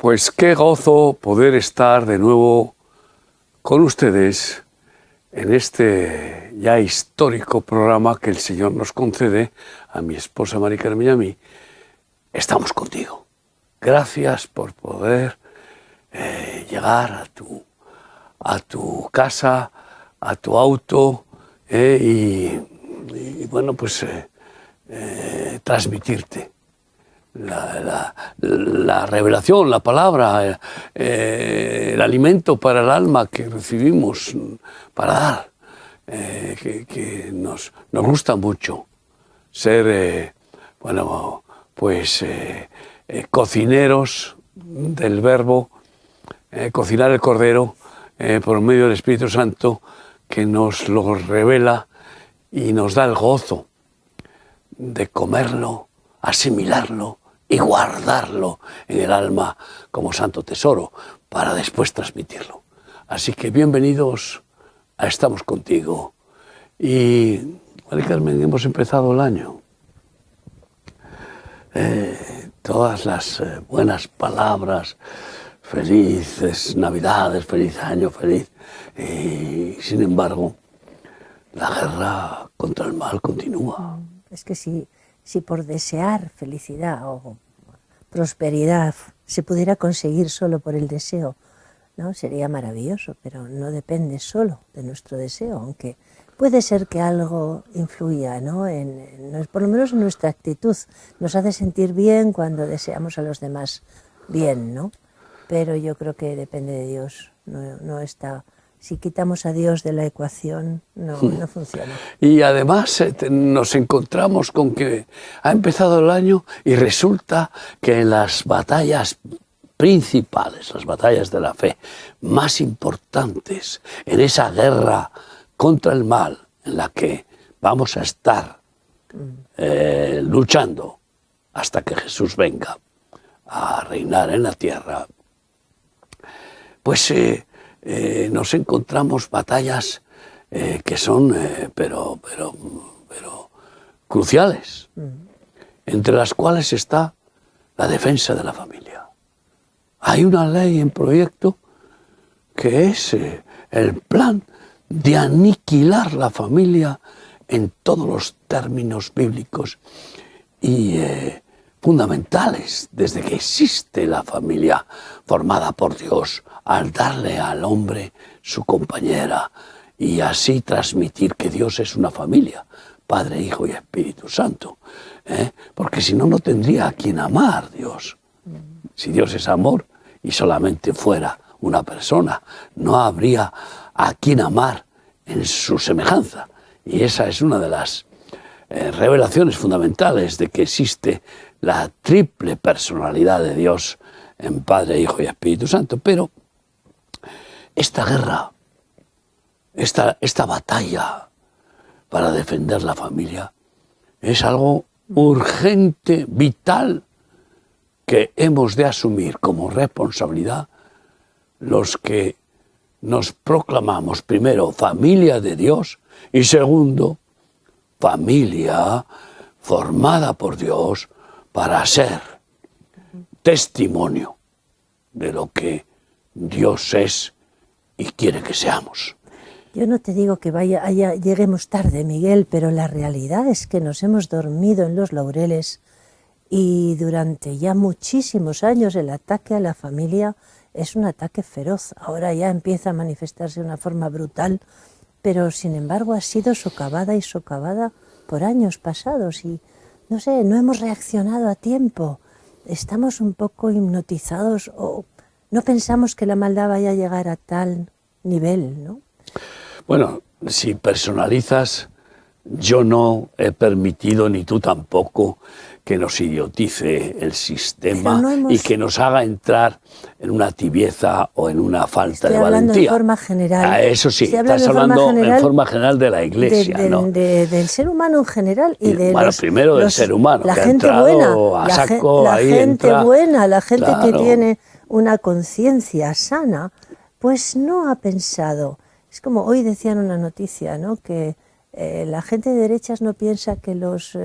Pues qué gozo poder estar de nuevo con ustedes en este ya histórico programa que el Señor nos concede a mi esposa Mari Carmen y a mí. Estamos contigo. Gracias por poder llegar a tu casa, a tu auto y bueno, pues transmitirte la revelación, la palabra, el alimento para el alma que recibimos para dar, que nos gusta mucho ser, cocineros del verbo, cocinar el Cordero por medio del Espíritu Santo, que nos lo revela y nos da el gozo de comerlo, asimilarlo y guardarlo en el alma como santo tesoro para después transmitirlo. Así que bienvenidos a Estamos Contigo. Y, María Carmen, hemos empezado el año. Todas las buenas palabras, felices Navidades, feliz año, feliz. Y, sin embargo, la guerra contra el mal continúa. Es que si por desear felicidad o prosperidad se pudiera conseguir solo por el deseo, ¿no? Sería maravilloso, pero no depende solo de nuestro deseo, aunque puede ser que algo influya, ¿no? Por lo menos en nuestra actitud. Nos hace sentir bien cuando deseamos a los demás bien, ¿no? Pero yo creo que depende de Dios, no está. Si quitamos a Dios de la ecuación, no funciona. Y además nos encontramos con que ha empezado el año y resulta que en las batallas principales, las batallas de la fe más importantes, en esa guerra contra el mal en la que vamos a estar luchando hasta que Jesús venga a reinar en la tierra, pues nos encontramos batallas que son pero cruciales, entre las cuales está la defensa de la familia. Hay una ley en proyecto que es el plan de aniquilar la familia en todos los términos bíblicos y fundamentales desde que existe la familia formada por Dios, al darle al hombre su compañera y así transmitir que Dios es una familia, Padre, Hijo y Espíritu Santo, porque si no, no tendría a quien amar Dios. Si Dios es amor y solamente fuera una persona, no habría a quien amar en su semejanza. Y esa es una de las revelaciones fundamentales de que existe la triple personalidad de Dios en Padre, Hijo y Espíritu Santo. Pero esta guerra, esta batalla para defender la familia es algo urgente, vital, que hemos de asumir como responsabilidad los que nos proclamamos, primero, familia de Dios y segundo, familia formada por Dios para ser testimonio de lo que Dios es y quiere que seamos. Yo no te digo que lleguemos tarde, Miguel, pero la realidad es que nos hemos dormido en los laureles y durante ya muchísimos años el ataque a la familia es un ataque feroz. Ahora ya empieza a manifestarse de una forma brutal, pero sin embargo ha sido socavada y socavada por años pasados y no sé, no hemos reaccionado a tiempo. Estamos un poco hipnotizados o no pensamos que la maldad vaya a llegar a tal nivel, ¿no? Bueno, si personalizas, yo no he permitido, ni tú tampoco, que nos idiotice el sistema y que nos haga entrar en una tibieza o en una falta de valentía. Estoy hablando de forma general. Eso sí, estás hablando en forma general de la Iglesia, ¿no? Del ser humano en general y de bueno, primero del ser humano, la que gente ha buena, a saco, la ahí gente entra, buena, la gente claro, que tiene una conciencia sana, pues no ha pensado. Es como hoy decían una noticia, ¿no? Que la gente de derechas no piensa que los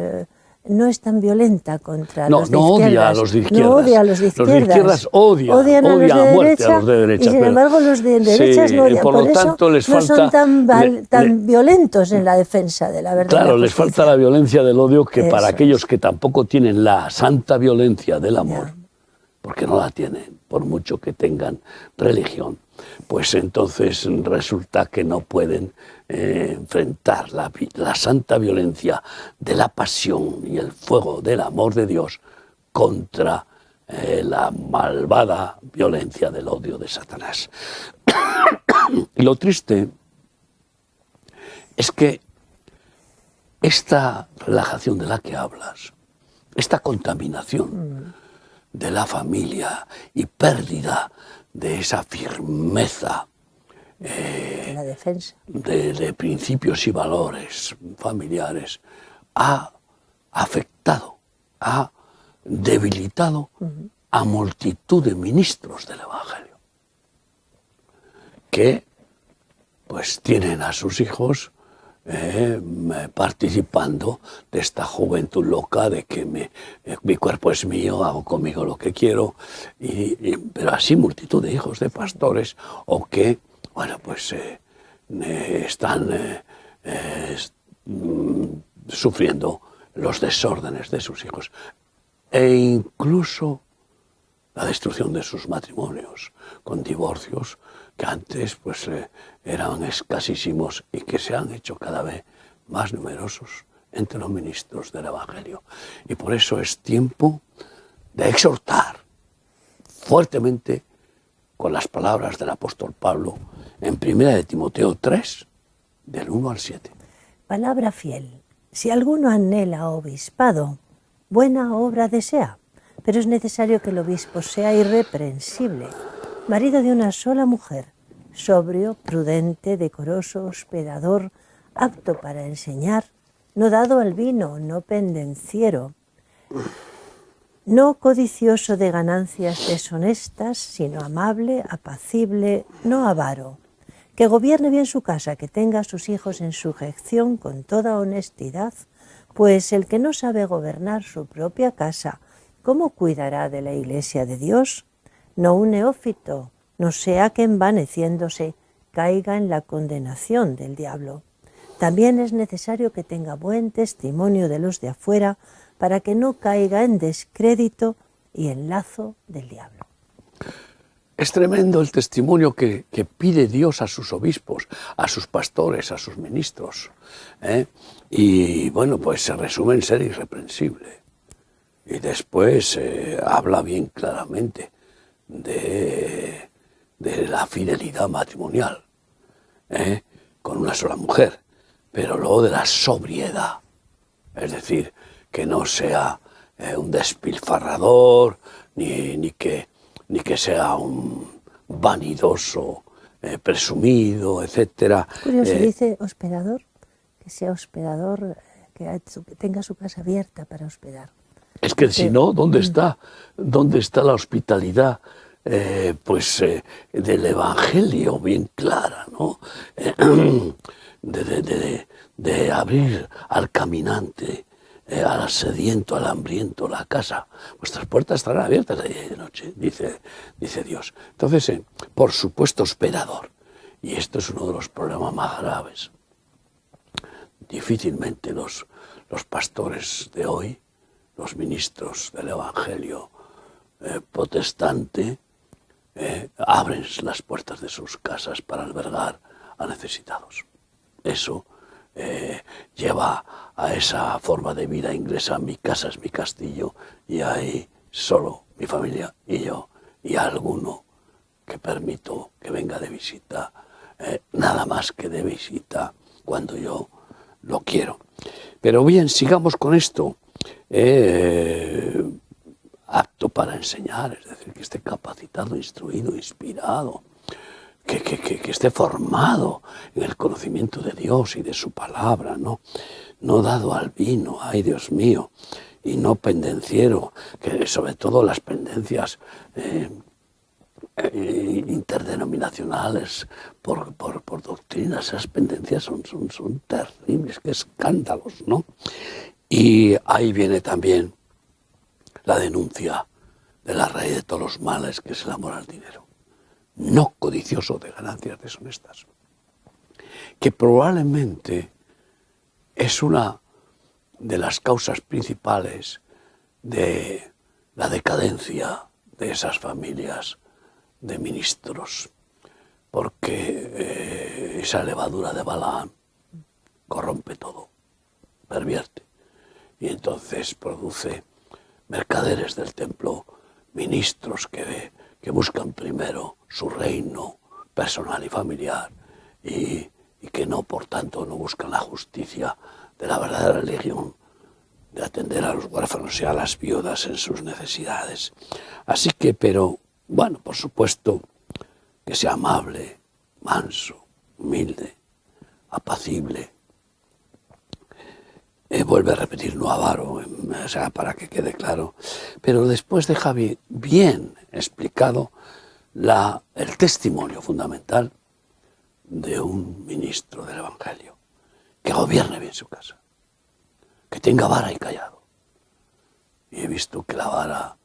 no es tan violenta contra No, los de no izquierdas. odia a los de izquierdas. No odia a los de izquierdas. Los de izquierdas odian a muerte a los de derecha. Y sin pero, embargo los de derechas sí, no odian. por lo tanto, les no falta, son tan violentos en la defensa de la verdad. Claro, y la les justicia. falta la violencia del odio, que Eso para aquellos es. que tampoco tienen la santa violencia del amor, Ya. porque no la tienen, por mucho que tengan religión, pues entonces resulta que no pueden enfrentar la santa violencia de la pasión y el fuego del amor de Dios contra la malvada violencia del odio de Satanás. Y lo triste es que esta relajación de la que hablas, esta contaminación de la familia y pérdida de esa firmeza La defensa. de principios y valores familiares, ha afectado, ha debilitado a multitud de ministros del Evangelio, que pues tienen a sus hijos participando de esta juventud loca de que mi cuerpo es mío, hago conmigo lo que quiero, pero así multitud de hijos de pastores, o que, bueno, pues están sufriendo los desórdenes de sus hijos, e incluso la destrucción de sus matrimonios, con divorcios que antes pues eran escasísimos y que se han hecho cada vez más numerosos entre los ministros del Evangelio. Y por eso es tiempo de exhortar fuertemente con las palabras del apóstol Pablo en 1 de Timoteo 3, del 1 al 7. Palabra fiel. Si alguno anhela obispado, buena obra desea, pero es necesario que el obispo sea irreprensible, marido de una sola mujer, sobrio, prudente, decoroso, hospedador, apto para enseñar, no dado al vino, no pendenciero, no codicioso de ganancias deshonestas, sino amable, apacible, no avaro, que gobierne bien su casa, que tenga a sus hijos en sujeción con toda honestidad, pues el que no sabe gobernar su propia casa, ¿cómo cuidará de la iglesia de Dios? No un neófito, no sea que envaneciéndose caiga en la condenación del diablo. También es necesario que tenga buen testimonio de los de afuera, para que no caiga en descrédito y en lazo del diablo. Es tremendo el testimonio que pide Dios a sus obispos, a sus pastores, a sus ministros. Y bueno, pues se resume en ser irreprensible. Y después habla bien claramente de la fidelidad matrimonial, con una sola mujer, pero luego de la sobriedad, es decir, que no sea un despilfarrador, ni que sea un vanidoso, presumido, etcétera. Curioso, dice hospedador, que sea hospedador, que tenga su casa abierta para hospedar. Es que si no, ¿dónde está la hospitalidad del Evangelio bien clara, ¿no? De abrir al caminante, al sediento, al hambriento, la casa. Vuestras puertas estarán abiertas de día y de noche, dice Dios. Entonces, por supuesto, hospedador. Y esto es uno de los problemas más graves. Difícilmente los pastores de hoy, los ministros del Evangelio protestante, abren las puertas de sus casas para albergar a necesitados. Eso lleva a esa forma de vida inglesa: mi casa es mi castillo, y ahí solo mi familia y yo, y alguno que permito que venga de visita, nada más que de visita cuando yo lo quiero. Pero bien, sigamos con esto. Apto para enseñar, es decir, que esté capacitado, instruido, inspirado, que esté formado en el conocimiento de Dios y de su palabra, no dado al vino, ay Dios mío, y no pendenciero, que sobre todo las pendencias interdenominacionales por doctrinas, esas pendencias son terribles, qué escándalos, ¿no? Y ahí viene también la denuncia de la raíz de todos los males, que es el amor al dinero, no codicioso de ganancias deshonestas, que probablemente es una de las causas principales de la decadencia de esas familias de ministros, porque esa levadura de Balaam corrompe todo, pervierte, y entonces produce mercaderes del templo, ministros que buscan primero su reino personal y familiar y que no, por tanto, no buscan la justicia de la verdadera religión, de atender a los huérfanos y a las viudas en sus necesidades. Así que, pero, bueno, por supuesto, que sea amable, manso, humilde, apacible. Vuelve a repetir, no avaro, o sea, para que quede claro. Pero después deja bien explicado el testimonio fundamental de un ministro del Evangelio, que gobierne bien su casa, que tenga vara y callado. Y he visto que la vara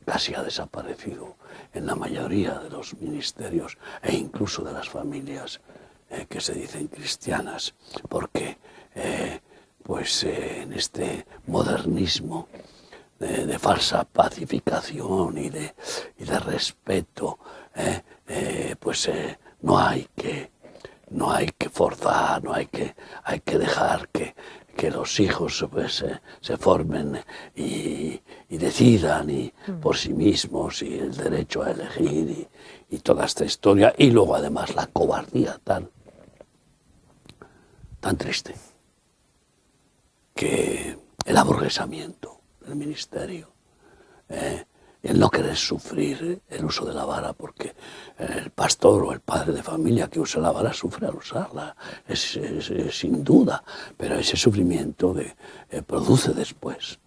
casi ha desaparecido en la mayoría de los ministerios e incluso de las familias que se dicen cristianas, porque en este modernismo de falsa pacificación y de respeto, no hay que forzar, hay que dejar que los hijos se formen y decidan por sí mismos, y el derecho a elegir y toda esta historia, y luego además la cobardía tan triste, que el aburguesamiento del ministerio, el no querer sufrir el uso de la vara, porque el pastor o el padre de familia que usa la vara sufre al usarla, es sin duda, pero ese sufrimiento produce después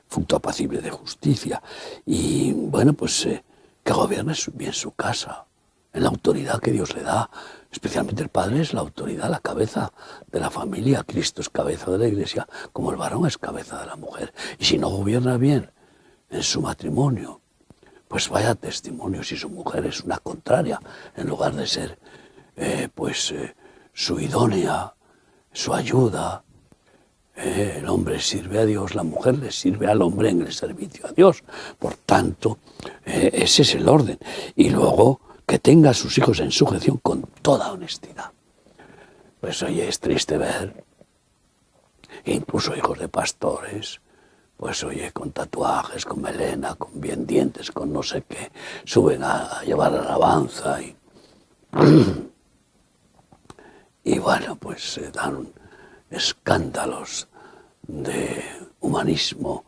fruto apacible de justicia. Y bueno, que gobierne bien su casa, en la autoridad que Dios le da. Especialmente el padre es la autoridad, la cabeza de la familia. Cristo es cabeza de la iglesia, como el varón es cabeza de la mujer. Y si no gobierna bien en su matrimonio, pues vaya testimonio si su mujer es una contraria, en lugar de ser su idónea, su ayuda. El hombre sirve a Dios, la mujer le sirve al hombre en el servicio a Dios. Por tanto, ese es el orden. Y luego, que tenga a sus hijos en sujeción con toda honestidad. Pues oye, es triste ver, incluso hijos de pastores, pues oye, con tatuajes, con melena, con bien dientes, con no sé qué, suben a llevar alabanza y bueno, pues se dan escándalos de humanismo,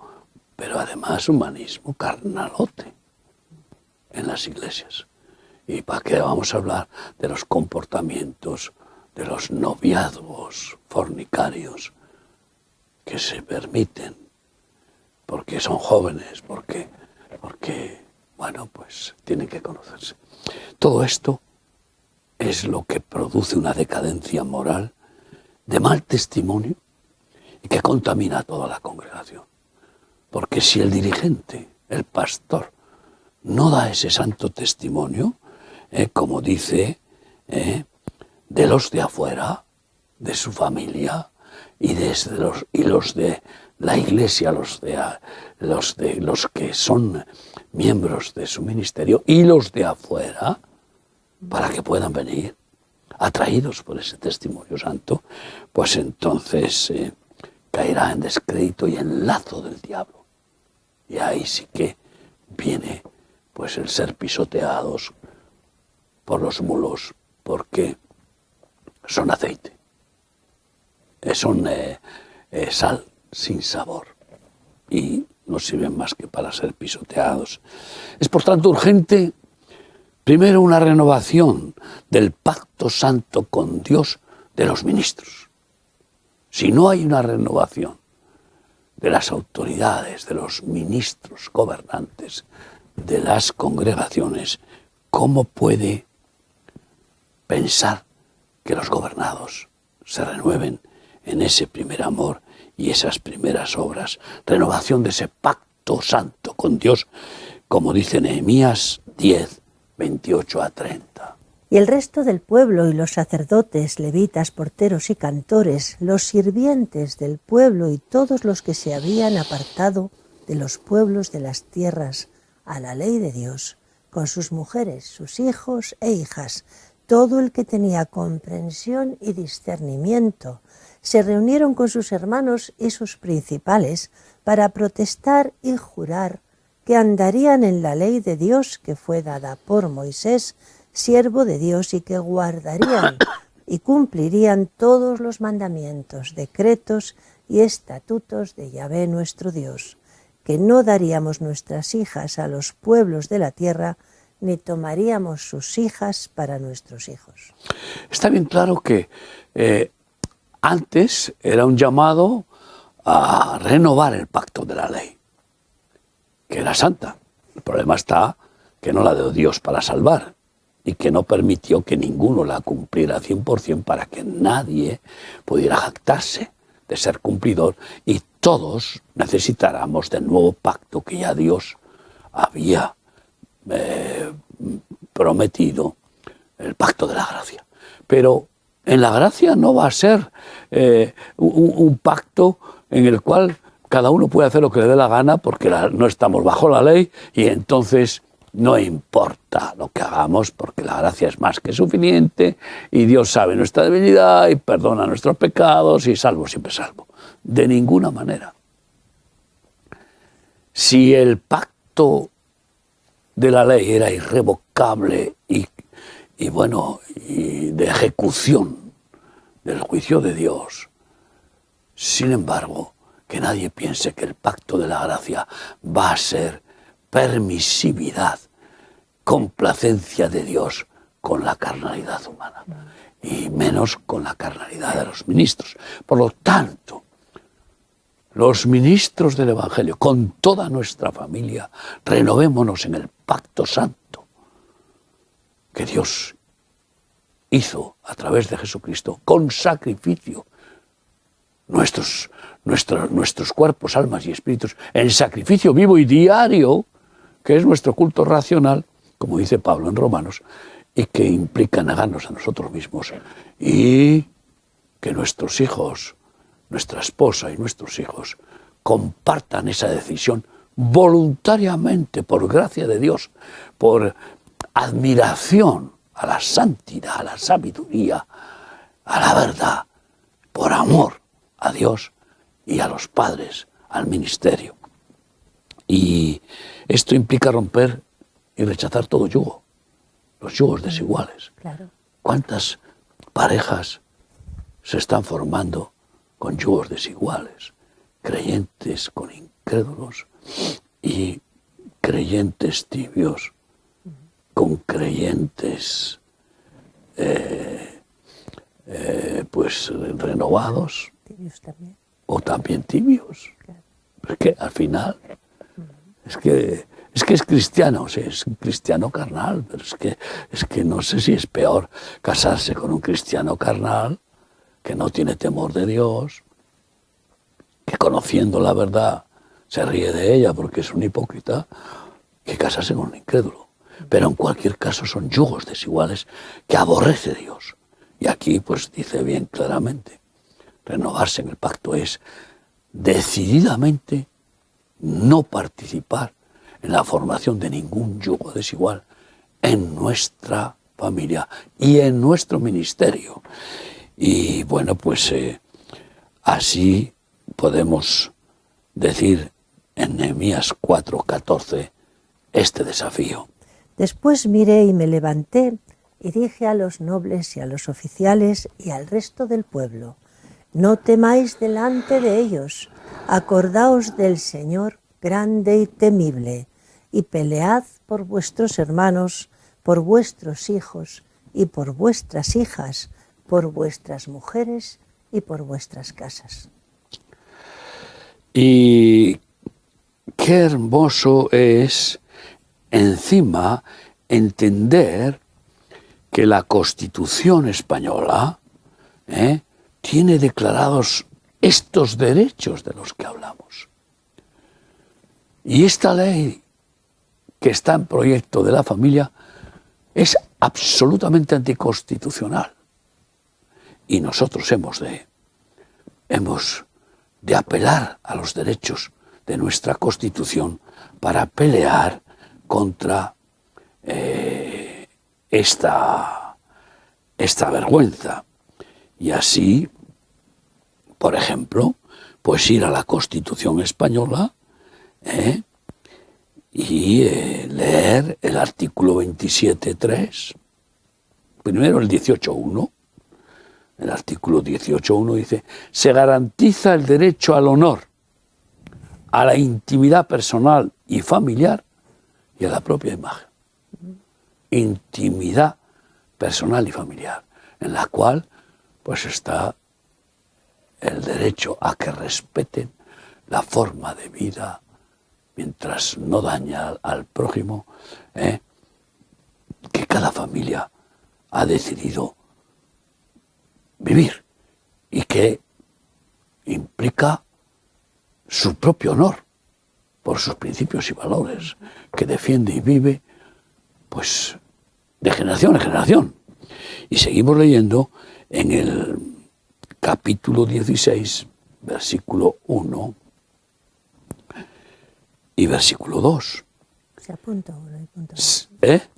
pero además humanismo carnalote en las iglesias. ¿Y para qué vamos a hablar de los comportamientos de los noviazgos fornicarios que se permiten? Porque son jóvenes, porque bueno, pues tienen que conocerse. Todo esto es lo que produce una decadencia moral de mal testimonio y que contamina a toda la congregación. Porque si el dirigente, el pastor, no da ese santo testimonio, como dice, de los de afuera, de su familia, y los de la iglesia, los que son miembros de su ministerio, y los de afuera, para que puedan venir, atraídos por ese testimonio santo, pues entonces caerá en descrédito y en lazo del diablo. Y ahí sí que viene pues el ser pisoteados por los mulos, porque son aceite, son sal sin sabor y no sirven más que para ser pisoteados. Es por tanto urgente, primero, una renovación del pacto santo con Dios de los ministros. Si no hay una renovación de las autoridades, de los ministros gobernantes, de las congregaciones, ¿cómo puede pensar que los gobernados se renueven en ese primer amor y esas primeras obras, renovación de ese pacto santo con Dios, como dice Nehemías 10, 28 a 30. Y el resto del pueblo y los sacerdotes, levitas, porteros y cantores, los sirvientes del pueblo y todos los que se habían apartado de los pueblos de las tierras a la ley de Dios, con sus mujeres, sus hijos e hijas, todo el que tenía comprensión y discernimiento, se reunieron con sus hermanos y sus principales para protestar y jurar que andarían en la ley de Dios que fue dada por Moisés, siervo de Dios, y que guardarían y cumplirían todos los mandamientos, decretos y estatutos de Yahvé nuestro Dios, que no daríamos nuestras hijas a los pueblos de la tierra, ni tomaríamos sus hijas para nuestros hijos. Está bien claro que antes era un llamado a renovar el pacto de la ley, que era santa. El problema está que no la dio Dios para salvar y que no permitió que ninguno la cumpliera 100% para que nadie pudiera jactarse de ser cumplidor y todos necesitáramos del nuevo pacto que ya Dios había prometido, el pacto de la gracia. Pero en la gracia no va a ser un pacto en el cual cada uno puede hacer lo que le dé la gana porque no estamos bajo la ley y entonces no importa lo que hagamos porque la gracia es más que suficiente y Dios sabe nuestra debilidad y perdona nuestros pecados y salvo siempre salvo. De ninguna manera. Si el pacto de la ley era irrevocable y de ejecución del juicio de Dios, sin embargo, que nadie piense que el pacto de la gracia va a ser permisividad, complacencia de Dios con la carnalidad humana y menos con la carnalidad de los ministros. Por lo tanto, los ministros del Evangelio, con toda nuestra familia, renovémonos en el pacto santo que Dios hizo a través de Jesucristo, con sacrificio, nuestros cuerpos, almas y espíritus, en sacrificio vivo y diario, que es nuestro culto racional, como dice Pablo en Romanos, y que implica negarnos a nosotros mismos y que nuestros hijos, nuestra esposa y nuestros hijos compartan esa decisión voluntariamente, por gracia de Dios, por admiración a la santidad, a la sabiduría, a la verdad, por amor a Dios y a los padres, al ministerio. Y esto implica romper y rechazar todo yugo, los yugos desiguales. Claro. ¿Cuántas parejas se están formando con yugos desiguales? Creyentes con incrédulos y creyentes tibios con creyentes renovados. Tibios también. O también tibios. Claro. Es que al final es que es cristiano, sí, es un cristiano carnal, pero es que no sé si es peor casarse con un cristiano carnal que no tiene temor de Dios, que conociendo la verdad se ríe de ella porque es un hipócrita, que casarse con un incrédulo. Pero en cualquier caso son yugos desiguales que aborrece Dios. Y aquí pues dice bien claramente, renovarse en el pacto es decididamente no participar en la formación de ningún yugo desigual en nuestra familia y en nuestro ministerio. Y bueno, pues así podemos decir en Nehemías 4:14 este desafío. Después miré y me levanté y dije a los nobles y a los oficiales y al resto del pueblo: no temáis delante de ellos, acordaos del Señor grande y temible, y pelead por vuestros hermanos, por vuestros hijos y por vuestras hijas, por vuestras mujeres y por vuestras casas. Y qué hermoso es encima entender que la Constitución española tiene declarados estos derechos de los que hablamos. Y esta ley que está en proyecto de la familia es absolutamente anticonstitucional. Y nosotros hemos de apelar a los derechos de nuestra Constitución para pelear contra esta vergüenza. Y así, por ejemplo, pues ir a la Constitución española y leer el artículo 27.3, primero el 18.1. El artículo 18.1 dice: se garantiza el derecho al honor, a la intimidad personal y familiar y a la propia imagen. Intimidad personal y familiar, en la cual pues está el derecho a que respeten la forma de vida mientras no daña al prójimo, que cada familia ha decidido vivir y que implica su propio honor por sus principios y valores, que defiende y vive pues de generación en generación. Y seguimos leyendo en el capítulo 16, versículo 1 y versículo 2. O sea, punto 1 y punto 2.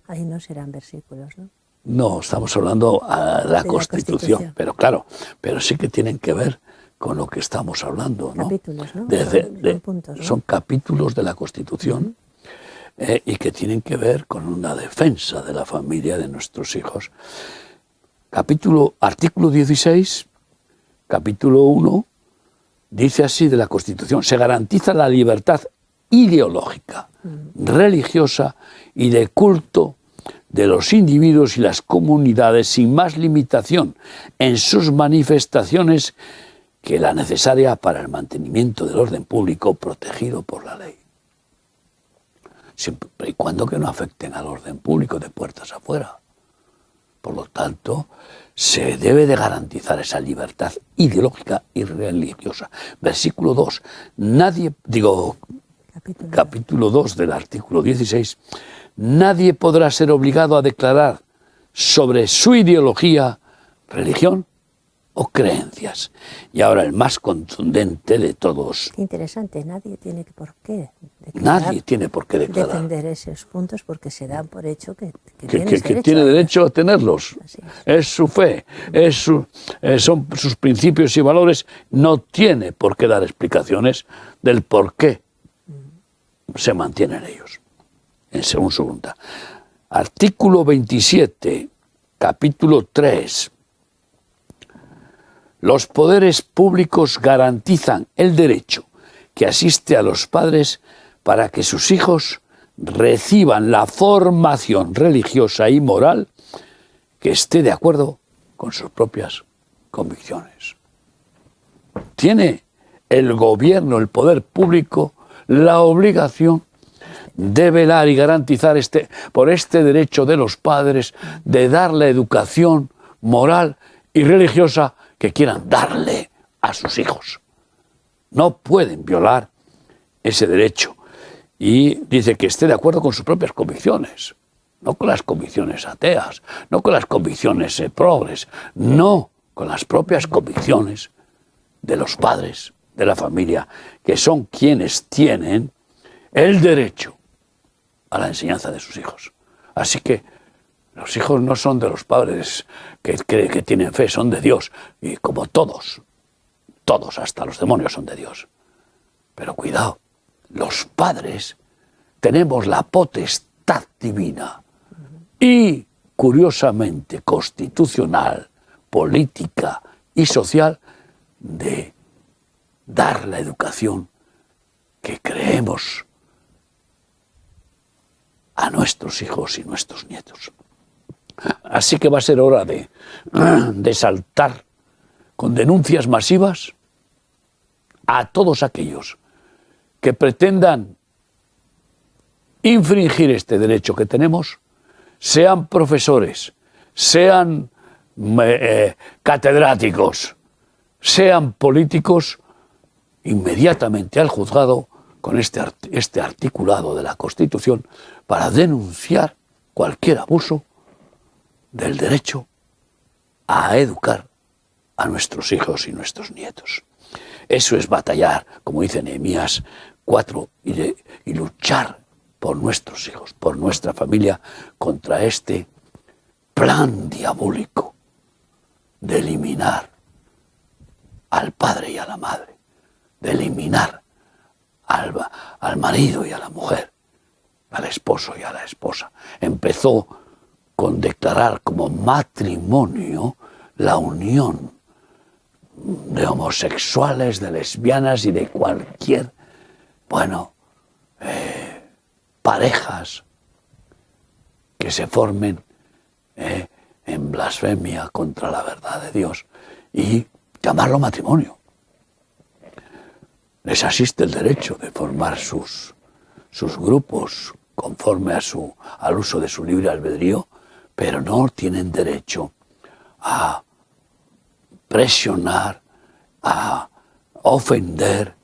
Ahí no serán versículos, ¿no? No, estamos hablando de la Constitución, pero claro, pero sí que tienen que ver con lo que estamos hablando, ¿no? Capítulos, ¿no? Son puntos, ¿no? Son capítulos de la Constitución y que tienen que ver con una defensa de la familia, de nuestros hijos. Artículo 16, capítulo 1, dice así de la Constitución: se garantiza la libertad ideológica, religiosa y de culto de los individuos y las comunidades sin más limitación en sus manifestaciones que la necesaria para el mantenimiento del orden público protegido por la ley. Siempre y cuando que no afecten al orden público de puertas afuera. Por lo tanto, se debe de garantizar esa libertad ideológica y religiosa. Versículo 2. Capítulo 2 del artículo 16. Nadie podrá ser obligado a declarar sobre su ideología, religión o creencias. Y ahora el más contundente de todos. Qué interesante, nadie tiene por qué declarar. Defender esos puntos porque se dan por hecho que tiene derecho a tenerlos. Es su fe, son sus principios y valores. No tiene por qué dar explicaciones del por qué se mantienen ellos. En según su voluntad. Artículo 27, capítulo 3. Los poderes públicos garantizan el derecho que asiste a los padres para que sus hijos reciban la formación religiosa y moral que esté de acuerdo con sus propias convicciones. Tiene el gobierno, el poder público, la obligación de velar y garantizar por este derecho de los padres de dar la educación moral y religiosa que quieran darle a sus hijos. No pueden violar ese derecho. Y dice que esté de acuerdo con sus propias convicciones, no con las convicciones ateas, no con las convicciones progres, no, con las propias convicciones de los padres de la familia, que son quienes tienen el derecho a la enseñanza de sus hijos. Así que los hijos no son de los padres que tienen fe, son de Dios. Y como todos, hasta los demonios son de Dios. Pero cuidado, los padres tenemos la potestad divina y, curiosamente, constitucional, política y social de dar la educación que creemos a nuestros hijos y nuestros nietos. Así que va a ser hora de saltar con denuncias masivas a todos aquellos que pretendan infringir este derecho que tenemos, sean profesores, sean catedráticos, sean políticos, inmediatamente al juzgado con este articulado de la Constitución para denunciar cualquier abuso del derecho a educar a nuestros hijos y nuestros nietos. Eso es batallar, como dice Nehemías 4, y luchar por nuestros hijos, por nuestra familia, contra este plan diabólico de eliminar al padre y a la madre, de eliminar al marido y a la mujer, al esposo y a la esposa. Empezó con declarar como matrimonio la unión de homosexuales, de lesbianas y de cualquier, parejas que se formen en blasfemia contra la verdad de Dios y llamarlo matrimonio. Les asiste el derecho de formar sus grupos conforme al uso de su libre albedrío, pero no tienen derecho a presionar, a ofender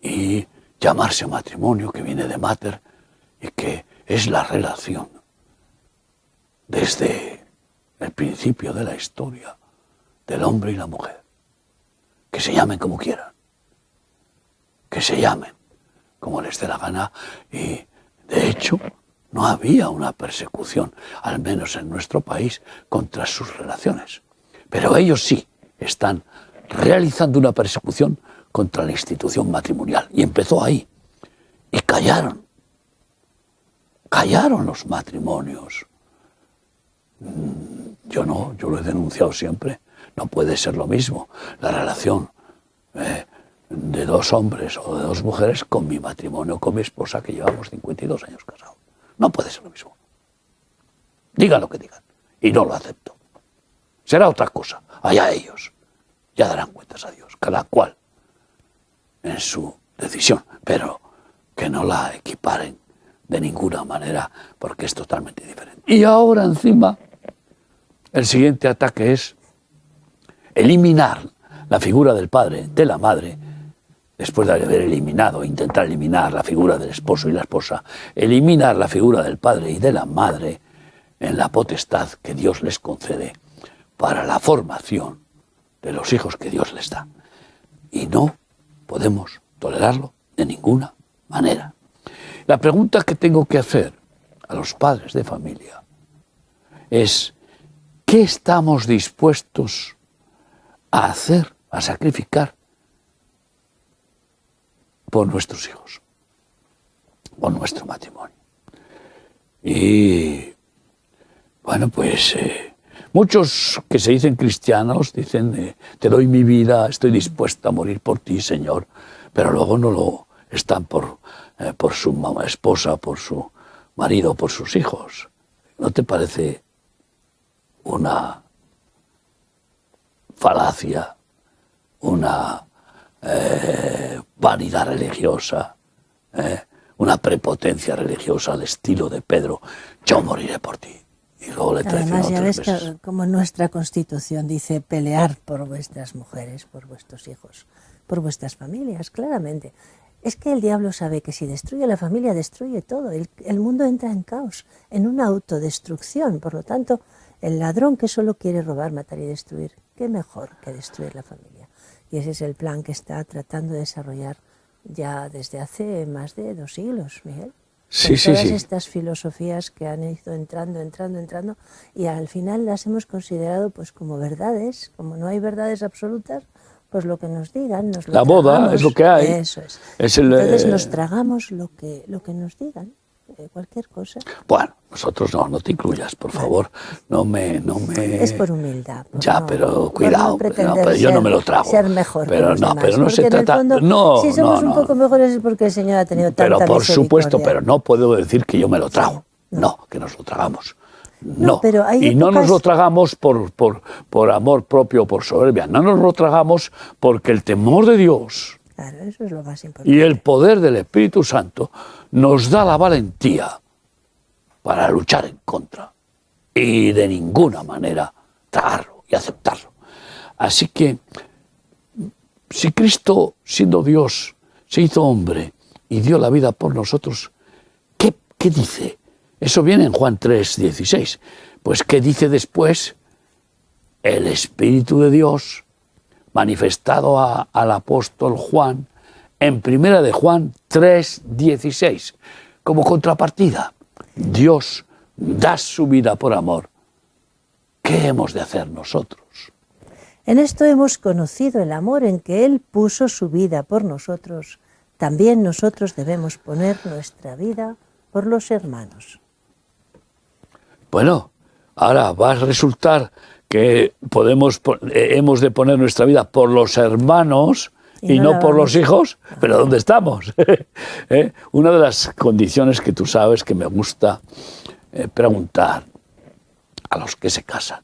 y llamarse matrimonio, que viene de mater y que es la relación desde el principio de la historia del hombre y la mujer. Que se llamen como quieran, que se llamen como les dé la gana, y de hecho no había una persecución, al menos en nuestro país, contra sus relaciones. Pero ellos sí están realizando una persecución contra la institución matrimonial, y empezó ahí. Y callaron los matrimonios. Yo no, yo lo he denunciado siempre. No puede ser lo mismo la relación de dos hombres o de dos mujeres con mi matrimonio, con mi esposa, que llevamos 52 años casados. No puede ser lo mismo. Digan lo que digan. Y no lo acepto. Será otra cosa. Allá ellos. Ya darán cuentas a Dios. Cada cual en su decisión. Pero que no la equiparen de ninguna manera, porque es totalmente diferente. Y ahora encima, el siguiente ataque es eliminar la figura del padre, de la madre, después de haber eliminado, intentar eliminar la figura del esposo y la esposa, eliminar la figura del padre y de la madre en la potestad que Dios les concede para la formación de los hijos que Dios les da. Y no podemos tolerarlo de ninguna manera. La pregunta que tengo que hacer a los padres de familia es: ¿qué estamos dispuestos a hacer, a sacrificar por nuestros hijos, por nuestro matrimonio? Y muchos que se dicen cristianos dicen te doy mi vida, estoy dispuesto a morir por ti, Señor, pero luego no lo están por su esposa, por su marido, por sus hijos. ¿No te parece una falacia, una vanidad religiosa, una prepotencia religiosa al estilo de Pedro? Yo moriré por ti. Y luego le traicionó 3 veces. Además, ya ves que, como nuestra Constitución dice, pelear por vuestras mujeres, por vuestros hijos, por vuestras familias, claramente. Es que el diablo sabe que si destruye la familia, destruye todo. El mundo entra en caos, en una autodestrucción. Por lo tanto, el ladrón que solo quiere robar, matar y destruir, ¿qué mejor que destruir la familia? Y ese es el plan que está tratando de desarrollar ya desde hace más de 2 siglos, Miguel. Sí, todas sí. Estas filosofías que han ido entrando, y al final las hemos considerado pues como verdades. Como no hay verdades absolutas, pues lo que nos digan, nos lo la tragamos. moda es lo que hay. Eso es. Entonces nos tragamos lo que nos digan, cualquier cosa. Bueno, nosotros no te incluyas, por favor. No me... Es por humildad. Ya, no, pero cuidado, pero yo no me lo trago. Ser mejor pero que los demás, pero no se trata... Fondo, si somos un poco mejores es porque el Señor ha tenido tanta misericordia. Pero por supuesto, misericordia. pero no puedo decir que yo me lo trago. Sí, no, que nos lo tragamos. No, pero hay y no nos lo tragamos por amor propio, por soberbia. No nos lo tragamos porque el temor de Dios, claro, eso es lo más importante, y el poder del Espíritu Santo nos da la valentía para luchar en contra y de ninguna manera tragarlo y aceptarlo. Así que Si Cristo, siendo Dios, se hizo hombre y dio la vida por nosotros, ¿qué dice? Eso viene en Juan 3:16. Pues ¿qué dice después? El Espíritu de Dios manifestado al apóstol Juan en 1 de Juan 3:16. Como contrapartida, Dios da su vida por amor. ¿Qué hemos de hacer nosotros? En esto hemos conocido el amor en que Él puso su vida por nosotros. También nosotros debemos poner nuestra vida por los hermanos. Bueno, ahora va a resultar que hemos de poner nuestra vida por los hermanos y no por los hijos, pero ¿dónde estamos? Una de las condiciones que tú sabes que me gusta preguntar a los que se casan: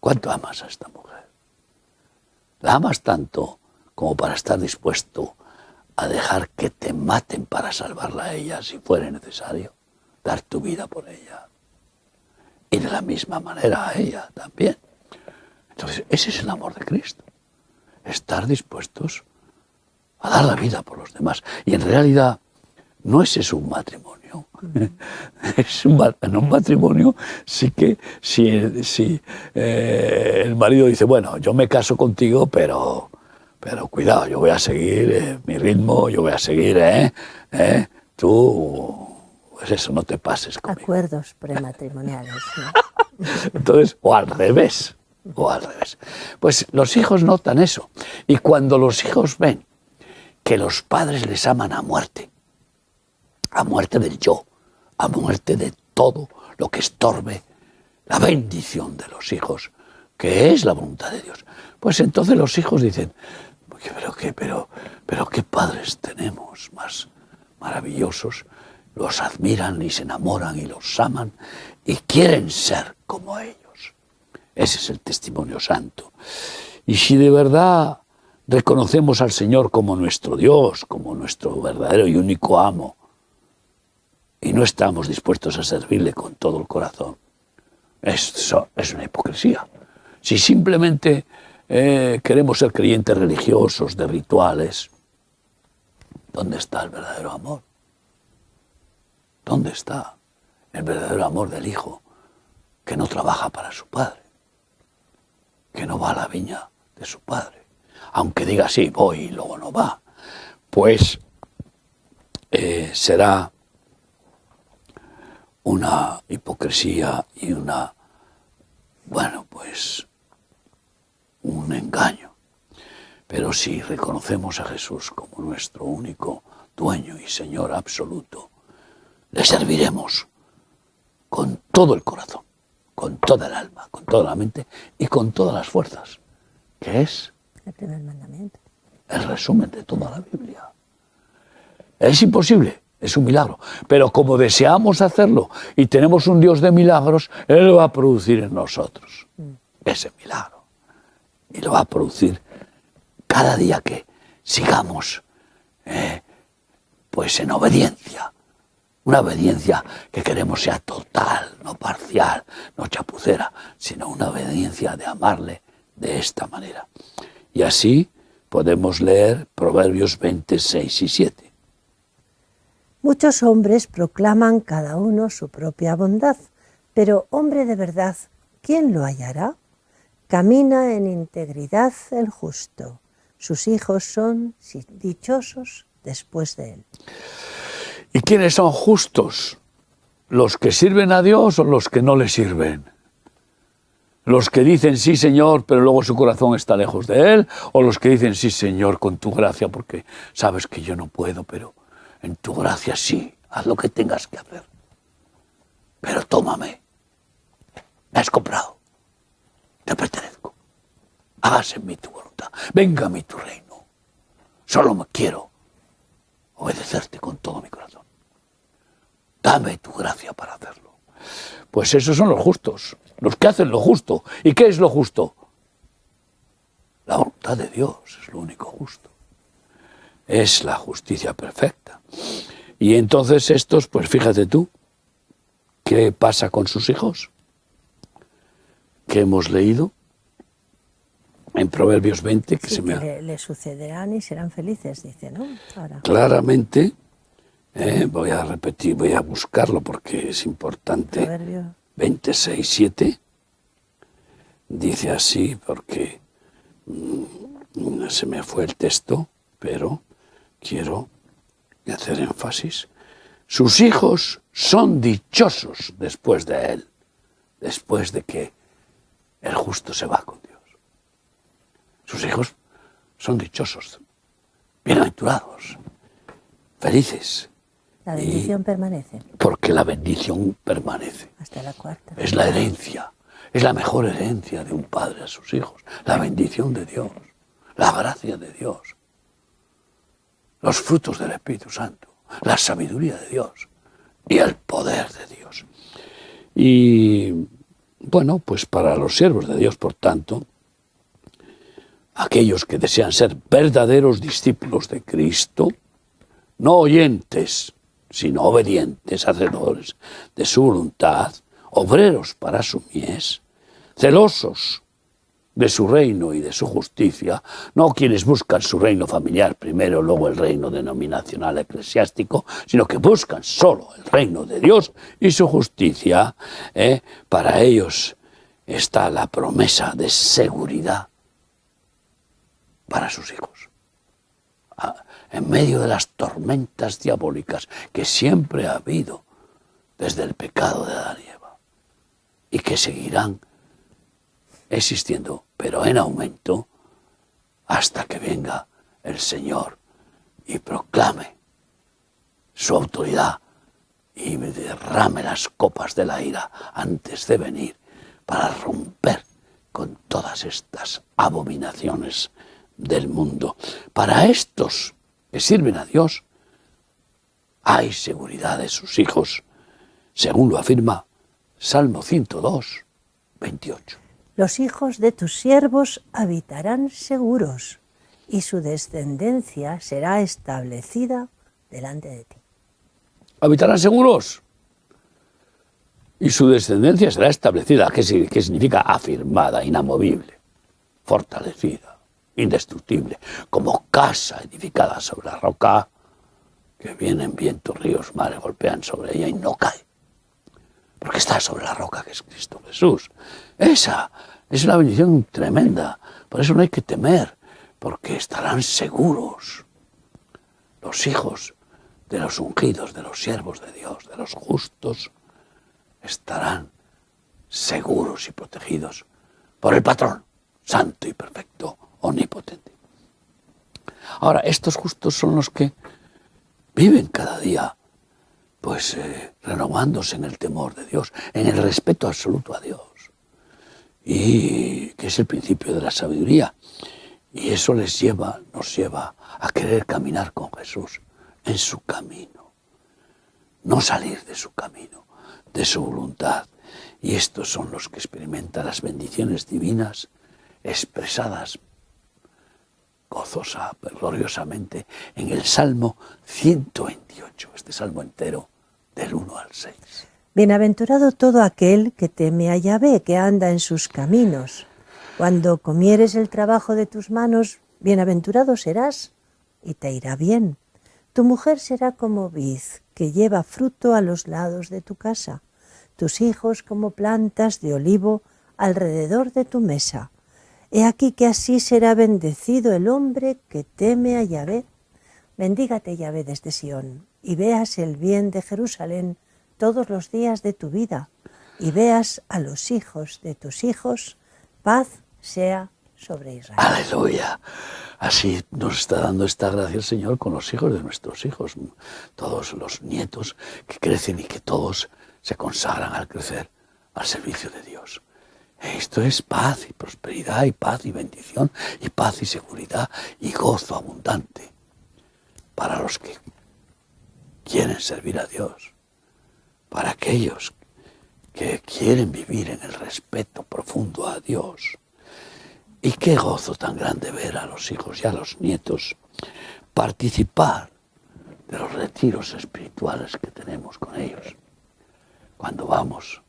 ¿cuánto amas a esta mujer? ¿La amas tanto como para estar dispuesto a dejar que te maten para salvarla a ella si fuere necesario? Dar tu vida por ella. Y de la misma manera a ella también. Entonces, ese es el amor de Cristo. Estar dispuestos a dar la vida por los demás. Y en realidad, no es eso un matrimonio. En un matrimonio sí que si el marido dice, bueno, yo me caso contigo, pero cuidado, yo voy a seguir mi ritmo, yo voy a seguir, tú, pues eso, no te pases conmigo. Acuerdos prematrimoniales, ¿no? Entonces, o al revés. Pues los hijos notan eso. Y cuando los hijos ven que los padres les aman a muerte del yo, a muerte de todo lo que estorbe la bendición de los hijos, que es la voluntad de Dios, pues entonces los hijos dicen, pero qué padres tenemos más maravillosos, los admiran y se enamoran y los aman y quieren ser como ellos. Ese es el testimonio santo. Y si de verdad reconocemos al Señor como nuestro Dios, como nuestro verdadero y único amo, y no estamos dispuestos a servirle con todo el corazón, eso es una hipocresía. Si simplemente queremos ser creyentes religiosos, de rituales, ¿dónde está el verdadero amor? ¿Dónde está el verdadero amor del hijo que no trabaja para su padre, que no va a la viña de su padre? Aunque diga sí, voy y luego no va, pues será una hipocresía y un engaño. Pero si reconocemos a Jesús como nuestro único dueño y Señor absoluto, le serviremos con todo el corazón, con toda el alma, con toda la mente y con todas las fuerzas, que es el primer mandamiento, el resumen de toda la Biblia. Es imposible, es un milagro, pero como deseamos hacerlo y tenemos un Dios de milagros, Él va a producir en nosotros ese milagro. Y lo va a producir cada día que sigamos pues en obediencia. Una obediencia que queremos sea total, no parcial, no chapucera, sino una obediencia de amarle de esta manera. Y así podemos leer Proverbios 26 y 7. Muchos hombres proclaman cada uno su propia bondad, pero hombre de verdad, ¿quién lo hallará? Camina en integridad el justo. Sus hijos son dichosos después de él. ¿Y quiénes son justos? ¿Los que sirven a Dios o los que no le sirven? ¿Los que dicen sí, Señor, pero luego su corazón está lejos de Él? ¿O los que dicen sí, Señor, con tu gracia, porque sabes que yo no puedo, pero en tu gracia sí, haz lo que tengas que hacer? Pero tómame, me has comprado, te pertenezco, hágase en mí tu voluntad, venga a mí tu reino, solo me quiero obedecerte con todo mi corazón. Dame tu gracia para hacerlo. Pues esos son los justos, los que hacen lo justo. ¿Y qué es lo justo? La voluntad de Dios es lo único justo. Es la justicia perfecta. Y entonces estos, pues fíjate tú, ¿qué pasa con sus hijos? ¿Qué hemos leído? en Proverbios 20, que Sí, se que me... le sucederán y serán felices, dice, ¿no? Ahora. Claramente, voy a repetir, voy a buscarlo porque es importante. Proverbio. 26:7 dice así, porque se me fue el texto, pero quiero hacer énfasis. Sus hijos son dichosos después de él, después de que el justo se va con Dios. Sus hijos son dichosos, bienaventurados, felices. La bendición permanece Porque la bendición permanece. hasta la cuarta. Es la herencia, es la mejor herencia de un padre a sus hijos. La bendición de Dios, la gracia de Dios, los frutos del Espíritu Santo, la sabiduría de Dios y el poder de Dios. Y bueno, pues para los siervos de Dios, por tanto, aquellos que desean ser verdaderos discípulos de Cristo, no oyentes, sino obedientes, hacedores de su voluntad, obreros para su mies, celosos de su reino y de su justicia, no quienes buscan su reino familiar primero, luego el reino denominacional eclesiástico, sino que buscan solo el reino de Dios y su justicia. Para ellos está la promesa de seguridad para sus hijos. En medio de las tormentas diabólicas que siempre ha habido desde el pecado de Adán y Eva y que seguirán existiendo, pero en aumento, hasta que venga el Señor y proclame su autoridad y derrame las copas de la ira antes de venir para romper con todas estas abominaciones del mundo. Para estos que sirven a Dios, hay seguridad de sus hijos, según lo afirma Salmo 102, 28. Los hijos de tus siervos habitarán seguros, y su descendencia será establecida delante de ti. ¿Habitarán seguros? Y su descendencia será establecida. ¿Qué significa? Afirmada, inamovible, fortalecida, indestructible, como casa edificada sobre la roca, que vienen vientos, ríos, mares, golpean sobre ella y no cae, porque está sobre la roca que es Cristo Jesús. Esa es una bendición tremenda, por eso no hay que temer, porque estarán seguros los hijos de los ungidos, de los siervos de Dios, de los justos, estarán seguros y protegidos por el patrón, santo y perfecto, omnipotente. Ahora, estos justos son los que viven cada día, pues renovándose en el temor de Dios, en el respeto absoluto a Dios, y que es el principio de la sabiduría. Y eso nos lleva a querer caminar con Jesús en su camino, no salir de su camino, de su voluntad. Y estos son los que experimentan las bendiciones divinas expresadas gozosa, gloriosamente en el Salmo 128, este salmo entero del 1 al 6. Bienaventurado todo aquel que teme a Yahvé, que anda en sus caminos. Cuando comieres el trabajo de tus manos, bienaventurado serás y te irá bien. Tu mujer será como vid que lleva fruto a los lados de tu casa, tus hijos como plantas de olivo alrededor de tu mesa. He aquí que así será bendecido el hombre que teme a Yahvé. Bendígate Yahvé desde Sión, y veas el bien de Jerusalén todos los días de tu vida, y veas a los hijos de tus hijos. Paz sea sobre Israel. ¡Aleluya! Así nos está dando esta gracia el Señor con los hijos de nuestros hijos, todos los nietos que crecen y que todos se consagran al crecer al servicio de Dios. Esto es paz y prosperidad y paz y bendición y paz y seguridad y gozo abundante para los que quieren servir a Dios, para aquellos que quieren vivir en el respeto profundo a Dios. Y qué gozo tan grande ver a los hijos y a los nietos participar de los retiros espirituales que tenemos con ellos. Cuando vamos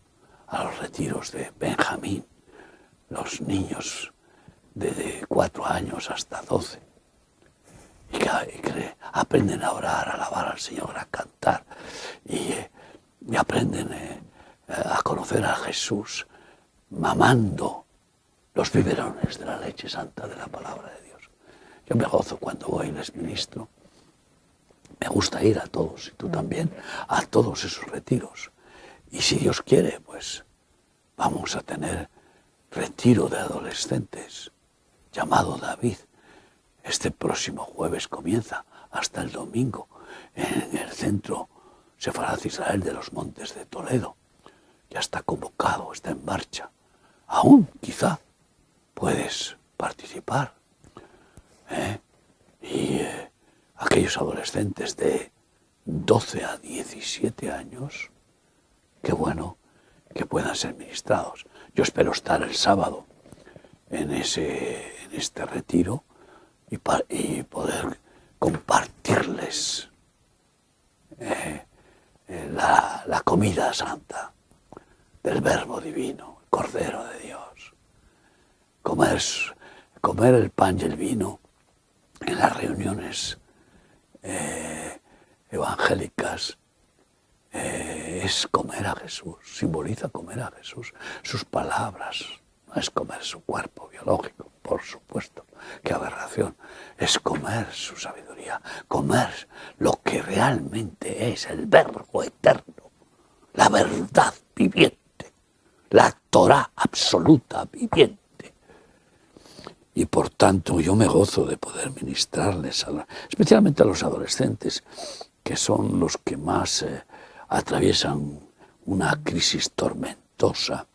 a los retiros de Benjamín, los niños de 4 años hasta 12, y que aprenden a orar, a alabar al Señor, a cantar, y aprenden a conocer a Jesús, mamando los biberones de la leche santa de la palabra de Dios. Yo me gozo cuando voy y les ministro. Me gusta ir a todos, y tú también, a todos esos retiros. Y si Dios quiere, pues vamos a tener retiro de adolescentes llamado David. Este próximo jueves comienza hasta el domingo en el Centro Sefarad Israel de los Montes de Toledo. Ya está convocado, está en marcha. Aún, quizá, puedes participar. Y aquellos adolescentes de 12 a 17 años, qué bueno que puedan ser ministrados. Yo espero estar el sábado en este retiro y poder compartirles la comida santa del Verbo Divino, el Cordero de Dios. Comer el pan y el vino en las reuniones evangélicas es comer a Jesús, simboliza comer a Jesús. Sus palabras, no es comer su cuerpo biológico, por supuesto, qué aberración, es comer su sabiduría, comer lo que realmente es el Verbo eterno, la verdad viviente, la Torá absoluta viviente. Y por tanto yo me gozo de poder ministrarles, especialmente a los adolescentes, que son los que más atraviesan una crisis tormentosa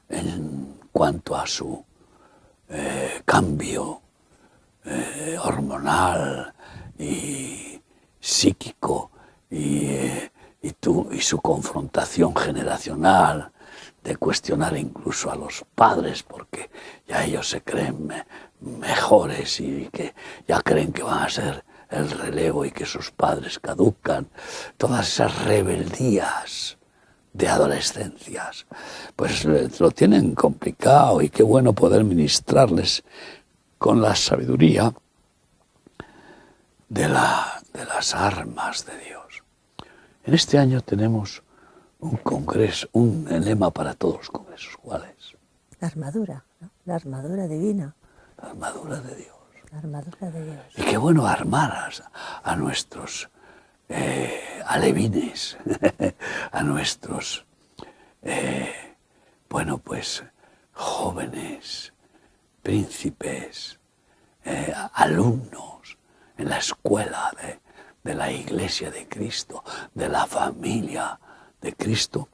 en cuanto a su cambio hormonal y psíquico y su confrontación generacional, de cuestionar incluso a los padres porque ya ellos se creen mejores y que ya creen que van a ser el relevo y que sus padres caducan. Todas esas rebeldías de adolescencias, pues lo tienen complicado, y qué bueno poder ministrarles con la sabiduría de las armas de Dios. En este año tenemos un congreso, un lema para todos los congresos. ¿Cuál es? La armadura, ¿no? La armadura divina. La armadura de Dios. La armadura de Dios. Y qué bueno armar a nuestros alevines, a nuestros, jóvenes, príncipes, alumnos en la escuela de la Iglesia de Cristo, de la familia de Cristo,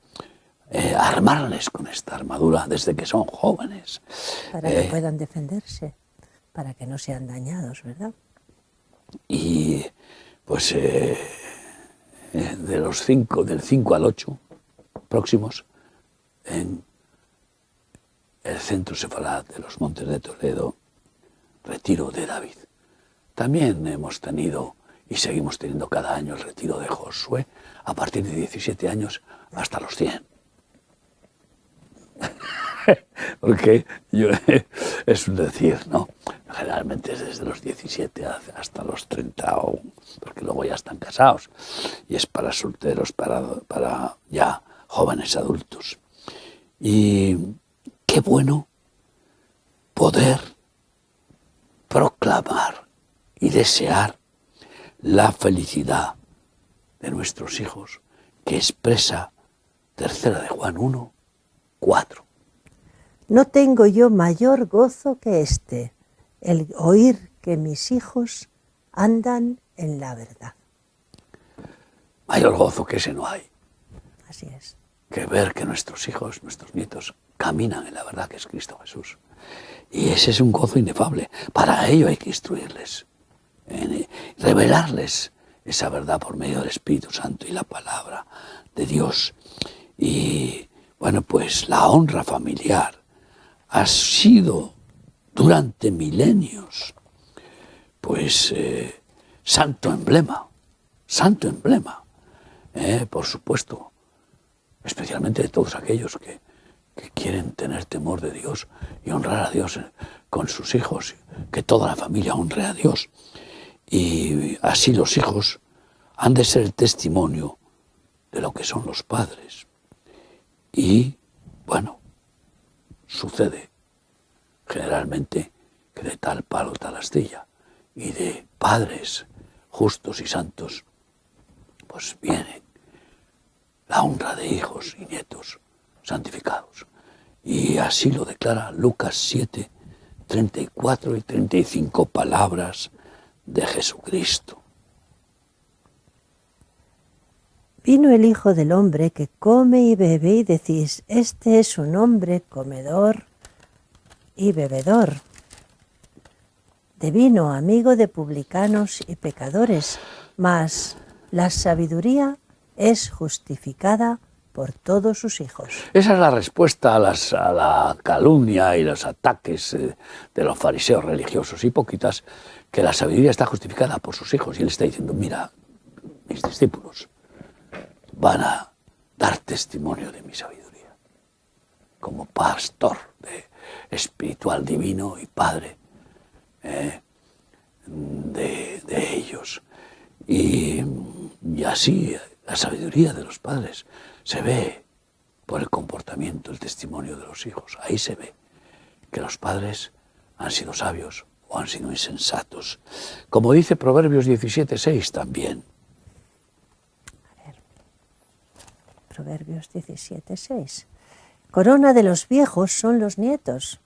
armarles con esta armadura desde que son jóvenes. Para que puedan defenderse, para que no sean dañados, ¿verdad? Y pues del 5 al 8 próximos, en el Centro Sefarad de los Montes de Toledo, retiro de David. También hemos tenido y seguimos teniendo cada año el retiro de Josué, a partir de 17 años hasta los 100. Porque es un decir, ¿no? Generalmente es desde los 17 hasta los 30, porque luego ya están casados, y es para solteros, para ya jóvenes adultos. Y qué bueno poder proclamar y desear la felicidad de nuestros hijos, que expresa 3 de Juan 1, 4. No tengo yo mayor gozo que este, el oír que mis hijos andan en la verdad. Mayor gozo que ese no hay. Así es. Que ver que nuestros hijos, nuestros nietos, caminan en la verdad que es Cristo Jesús. Y ese es un gozo inefable. Para ello hay que instruirles, revelarles esa verdad por medio del Espíritu Santo y la palabra de Dios. Y bueno, pues la honra familiar ha sido durante milenios, pues santo emblema, por supuesto, especialmente de todos aquellos que quieren tener temor de Dios y honrar a Dios con sus hijos, que toda la familia honre a Dios. Y así los hijos han de ser el testimonio de lo que son los padres. Y, bueno, sucede generalmente que de tal palo tal astilla, y de padres justos y santos, pues viene la honra de hijos y nietos santificados. Y así lo declara Lucas 7, 34 y 35 palabras de Jesucristo. Vino el Hijo del Hombre que come y bebe y decís, este es un hombre comedor y bebedor de vino, amigo de publicanos y pecadores, mas la sabiduría es justificada por todos sus hijos. Esa es la respuesta a la calumnia y los ataques de los fariseos religiosos hipócritas, que la sabiduría está justificada por sus hijos. Y él está diciendo, mira, mis discípulos van a dar testimonio de mi sabiduría, como pastor espiritual divino y padre de ellos. Y así la sabiduría de los padres se ve por el comportamiento, el testimonio de los hijos. Ahí se ve que los padres han sido sabios o han sido insensatos. Como dice Proverbios 17:6 también. Proverbios 17:6. Corona de los viejos son los nietos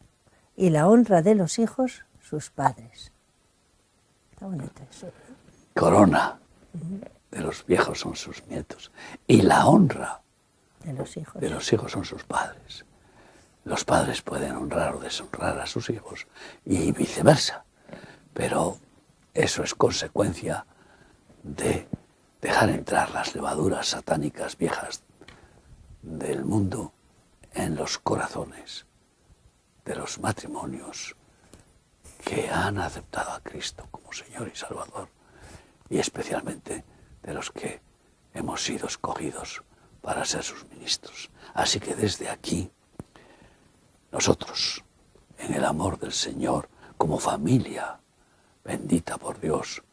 y la honra de los hijos sus padres. Está bonito eso. Corona de los viejos son sus nietos y la honra de los hijos son sus padres. Los padres pueden honrar o deshonrar a sus hijos y viceversa, pero eso es consecuencia de dejar entrar las levaduras satánicas viejas del mundo en los corazones de los matrimonios que han aceptado a Cristo como Señor y Salvador, y especialmente de los que hemos sido escogidos para ser sus ministros. Así que desde aquí, nosotros, en el amor del Señor, como familia bendita por Dios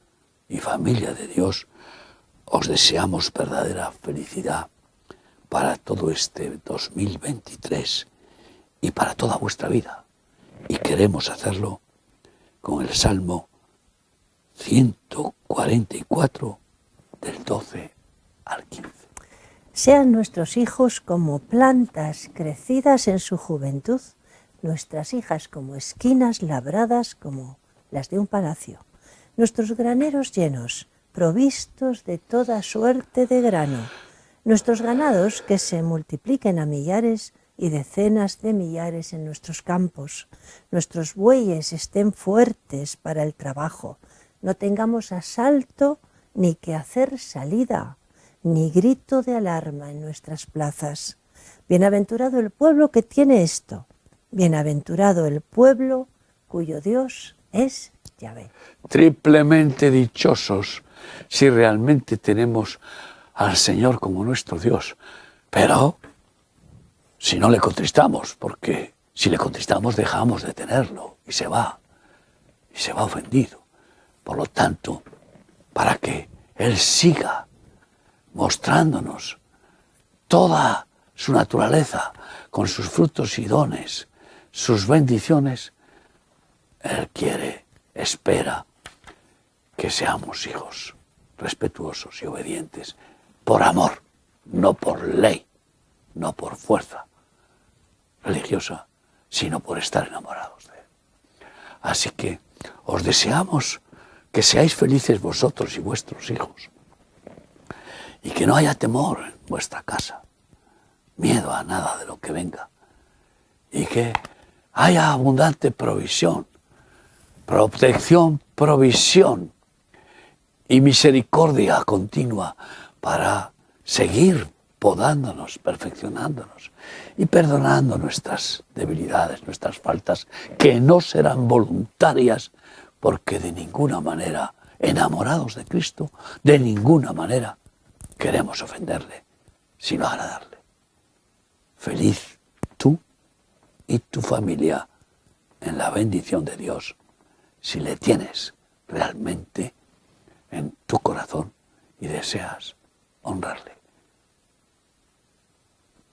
y familia de Dios, os deseamos verdadera felicidad para todo este 2023 y para toda vuestra vida. Y queremos hacerlo con el Salmo 144 del 12 al 15. Sean nuestros hijos como plantas crecidas en su juventud, nuestras hijas como esquinas labradas como las de un palacio, nuestros graneros llenos, provistos de toda suerte de grano, nuestros ganados que se multipliquen a millares y decenas de millares en nuestros campos, nuestros bueyes estén fuertes para el trabajo, no tengamos asalto ni que hacer salida, ni grito de alarma en nuestras plazas. Bienaventurado el pueblo que tiene esto, bienaventurado el pueblo cuyo Dios es Yahvé. Triplemente dichosos si realmente tenemos al Señor como nuestro Dios, pero si no le contristamos, porque si le contristamos dejamos de tenerlo y se va ofendido. Por lo tanto, para que Él siga mostrándonos toda su naturaleza con sus frutos y dones, sus bendiciones, Él quiere, espera que seamos hijos respetuosos y obedientes por amor, no por ley, no por fuerza religiosa, sino por estar enamorados de Él. Así que os deseamos que seáis felices vosotros y vuestros hijos, y que no haya temor en vuestra casa, miedo a nada de lo que venga, y que haya abundante provisión, protección, provisión y misericordia continua para seguir podándonos, perfeccionándonos y perdonando nuestras debilidades, nuestras faltas, que no serán voluntarias, porque de ninguna manera, enamorados de Cristo, de ninguna manera queremos ofenderle, sino agradarle. Feliz tú y tu familia en la bendición de Dios, si le tienes realmente en tu corazón y deseas honrarle.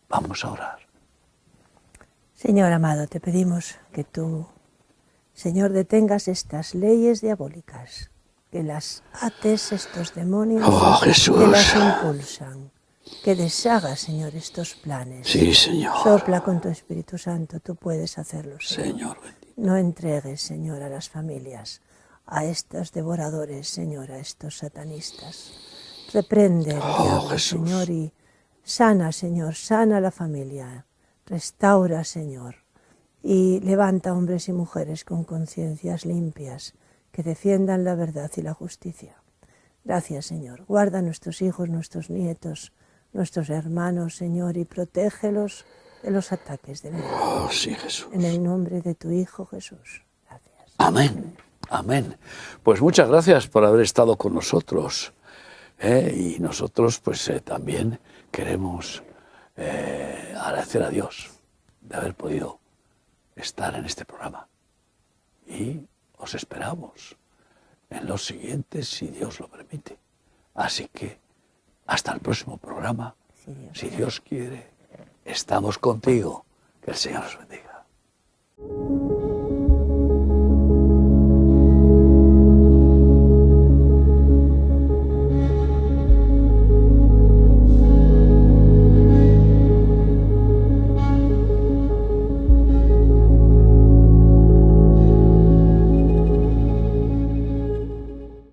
Vamos a orar. Señor amado, te pedimos que tú, Señor, detengas estas leyes diabólicas, que las ates estos demonios que las impulsan, que deshagas, Señor, estos planes. Sí, Señor. Sopla con tu Espíritu Santo, tú puedes hacerlo, Señor. Señor bendito. No entregues, Señor, a las familias, a estos devoradores, Señor, a estos satanistas. Reprende el diablo, Jesús. Señor, y sana, Señor, sana la familia. Restaura, Señor, y levanta hombres y mujeres con conciencias limpias que defiendan la verdad y la justicia. Gracias, Señor. Guarda a nuestros hijos, nuestros nietos, nuestros hermanos, Señor, y protégelos de los ataques del mundo. Oh, sí, Jesús. En el nombre de tu Hijo Jesús. Gracias. Amén, amén. Pues muchas gracias por haber estado con nosotros. Y nosotros pues también queremos agradecer a Dios de haber podido estar en este programa. Y os esperamos en los siguientes, si Dios lo permite. Así que hasta el próximo programa. Si Dios quiere, estamos contigo. Que el Señor os bendiga.